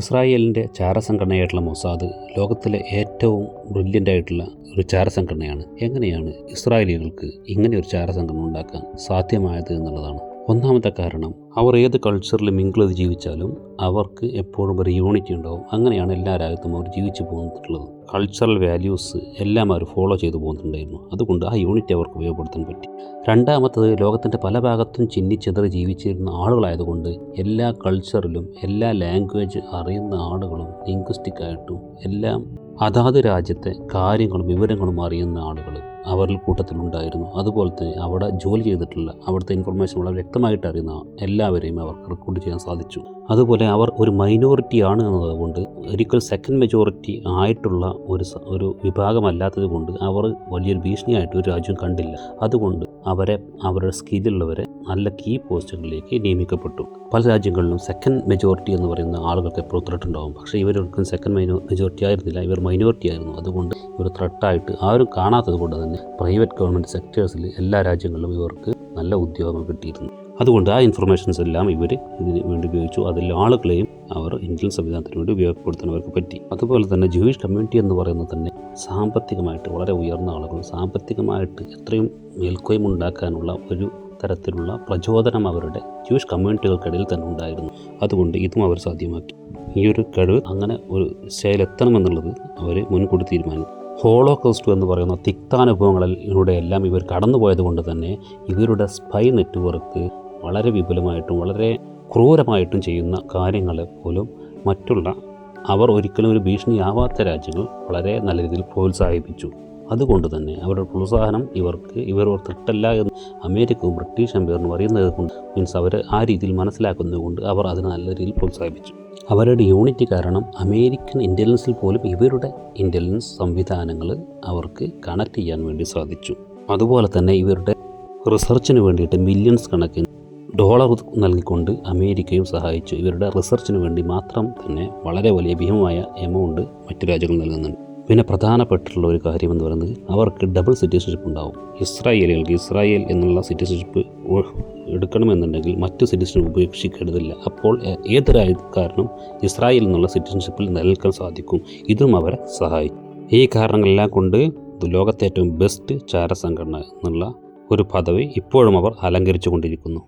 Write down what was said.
ഇസ്രായേലിൻ്റെ ചാരസംഘടനയായിട്ടുള്ള മൊസാദ് ലോകത്തിലെ ഏറ്റവും ബ്രില്യൻ്റ് ആയിട്ടുള്ള ഒരു ചാരസംഘടനയാണ്. എങ്ങനെയാണ് ഇസ്രായേലികൾക്ക് ഇങ്ങനെ ഒരു ചാരസംഘടന ഉണ്ടാക്കാൻ സാധ്യമായത് എന്നുള്ളതാണ്. ഒന്നാമത്തെ കാരണം, അവർ ഏത് കൾച്ചറിൽ മിങ്കിൾ ചെയ്ത് ജീവിച്ചാലും അവർക്ക് എപ്പോഴും ഒരു യൂണിറ്റി ഉണ്ടാവും. അങ്ങനെയാണ് എല്ലാ രാജ്യത്തും അവർ ജീവിച്ചു പോന്നിട്ടുള്ളത്. കൾച്ചറൽ വാല്യൂസ് എല്ലാം അവർ ഫോളോ ചെയ്തു പോകുന്നുണ്ടായിരുന്നു. അതുകൊണ്ട് ആ യൂണിറ്റി അവർക്ക് ഉപയോഗപ്പെടുത്താൻ പറ്റി. രണ്ടാമത്തത്, ലോകത്തിൻ്റെ പല ഭാഗത്തും ചിന്നിച്ചെതറി ജീവിച്ചിരുന്ന ആളുകളായതുകൊണ്ട് എല്ലാ കൾച്ചറിലും എല്ലാ ലാംഗ്വേജ് അറിയുന്ന ആളുകളും ലിംഗ്വിസ്റ്റിക്കായിട്ടും എല്ലാം അതാത് രാജ്യത്തെ കാര്യങ്ങളും വിവരങ്ങളും അറിയുന്ന ആളുകൾ അവരിൽ കൂട്ടത്തിലുണ്ടായിരുന്നു. അതുപോലെ തന്നെ അവിടെ ജോലി ചെയ്തിട്ടുള്ള അവിടുത്തെ ഇൻഫർമേഷൻ വളരെ വ്യക്തമായിട്ട് അറിയുന്ന എല്ലാവരെയും അവർക്ക് റിക്രൂട്ട് ചെയ്യാൻ സാധിച്ചു. അതുപോലെ അവർ ഒരു മൈനോറിറ്റി ആണ് എന്നതുകൊണ്ട് ഒരിക്കൽ സെക്കൻഡ് മെജോറിറ്റി ആയിട്ടുള്ള ഒരു വിഭാഗമല്ലാത്തത് കൊണ്ട് അവർ വലിയൊരു ഭീഷണിയായിട്ട് ഒരു രാജ്യം കണ്ടില്ല. അതുകൊണ്ട് അവരുടെ സ്കില്ലുള്ളവരെ നല്ല കീ പോസ്റ്റുകളിലേക്ക് നിയമിക്കപ്പെട്ടു. പല രാജ്യങ്ങളിലും സെക്കൻഡ് മെജോറിറ്റി എന്ന് പറയുന്ന ആളുകൾക്ക് എപ്പോഴും ത്രെട്ട് ഉണ്ടാവും. പക്ഷേ ഇവരൊരിക്കലും സെക്കൻഡ് മെജോറിറ്റി ആയിരുന്നില്ല, ഇവർ മൈനോറിറ്റി ആയിരുന്നു. അതുകൊണ്ട് ഇവർ ത്രെട്ടായിട്ട് ആരും കാണാത്തത് കൊണ്ട് തന്നെ പ്രൈവറ്റ് ഗവൺമെൻറ് സെക്ടേഴ്സിൽ എല്ലാ രാജ്യങ്ങളിലും ഇവർക്ക് നല്ല ഉദ്യോഗം കിട്ടിയിരുന്നു. അതുകൊണ്ട് ആ ഇൻഫർമേഷൻസ് എല്ലാം ഇവർ ഇതിന് വേണ്ടി ഉപയോഗിച്ചു. അതിൽ ആളുകളെയും അവർ ഇന്ത്യൻ സംവിധാനത്തിന് വേണ്ടി ഉപയോഗപ്പെടുത്താൻ അവർക്ക് പറ്റി. അതുപോലെ തന്നെ ജൂയിഷ് കമ്മ്യൂണിറ്റി എന്ന് പറയുന്നത് തന്നെ സാമ്പത്തികമായിട്ട് വളരെ ഉയർന്ന ആളുകൾ, സാമ്പത്തികമായിട്ട് എത്രയും മേൽക്കോയ്മ ഉണ്ടാക്കാനുള്ള ഒരു തരത്തിലുള്ള പ്രചോദനം അവരുടെ ജൂയിഷ് കമ്മ്യൂണിറ്റികൾക്കിടയിൽ തന്നെ ഉണ്ടായിരുന്നു. അതുകൊണ്ട് ഇതും അവർ സാധ്യമാക്കി. ഈ ഒരു കഴിവ് അങ്ങനെ ഒരു ശൈലെത്തണമെന്നുള്ളത് അവർ മുൻകൂട്ടി തീരുമാനിച്ചു. ഹോളോകോസ്റ്റ് എന്ന് പറയുന്ന തിക്താനുഭവങ്ങളിലൂടെയെല്ലാം ഇവർ കടന്നുപോയത് കൊണ്ട് തന്നെ ഇവരുടെ സ്പൈ നെറ്റ്വർക്ക് വളരെ വിപുലമായിട്ടും വളരെ ക്രൂരമായിട്ടും ചെയ്യുന്ന കാര്യങ്ങളെ പോലും മറ്റുള്ള അവർ ഒരിക്കലും ഒരു ഭീഷണിയാവാത്ത രാജ്യങ്ങൾ വളരെ നല്ല രീതിയിൽ പ്രോത്സാഹിപ്പിച്ചു. അതുകൊണ്ട് തന്നെ അവരുടെ പ്രോത്സാഹനം ഇവർ ത്രെട്ടല്ല എന്ന് അമേരിക്കയും ബ്രിട്ടീഷ് എംപയറിനും അറിയുന്നത് കൊണ്ട് അവർ ആ രീതിയിൽ മനസ്സിലാക്കുന്നത് കൊണ്ട് അവർ അതിനെ നല്ല രീതിയിൽ പ്രോത്സാഹിപ്പിച്ചു. അവരുടെ യൂണിറ്റി കാരണം അമേരിക്കൻ ഇൻ്റലിജൻസിൽ പോലും ഇവരുടെ ഇൻ്റലിജൻസ് സംവിധാനങ്ങൾ അവർക്ക് കണക്ട് ചെയ്യാൻ വേണ്ടി സാധിച്ചു. അതുപോലെ തന്നെ ഇവരുടെ റിസർച്ചിന് വേണ്ടിയിട്ട് മില്യൺസ് കണക്കിന് ഡോളർ നൽകിക്കൊണ്ട് അമേരിക്കയും സഹായിച്ചു. ഇവരുടെ റിസർച്ചിന് വേണ്ടി മാത്രം തന്നെ വളരെ വലിയ ഭീമമായ എമൗണ്ട് മറ്റു രാജ്യങ്ങൾ നൽകുന്നുണ്ട്. പിന്നെ പ്രധാനപ്പെട്ടിട്ടുള്ള ഒരു കാര്യം എന്ന് പറയുന്നത് അവർക്ക് ഡബിൾ സിറ്റിസൺഷിപ്പ് ഉണ്ടാവും. ഇസ്രായേലികൾക്ക് ഇസ്രായേൽ എന്നുള്ള സിറ്റിസൺഷിപ്പ് എടുക്കണമെന്നുണ്ടെങ്കിൽ മറ്റു സിറ്റിസൺഷിപ്പ് ഉപേക്ഷിക്കേണ്ടതില്ല. അപ്പോൾ ഏതൊരാൾക്കാരനും ഇസ്രായേൽ എന്നുള്ള സിറ്റിസൺഷിപ്പിൽ നിലനിൽക്കാൻ സാധിക്കും. ഇതും അവരെ സഹായിക്കും. ഈ കാരണങ്ങളെല്ലാം കൊണ്ട് ലോകത്തെ ഏറ്റവും ബെസ്റ്റ് ചാരസംഘടന എന്നുള്ള ഒരു പദവി ഇപ്പോഴും അവർ അലങ്കരിച്ചു കൊണ്ടിരിക്കുന്നു.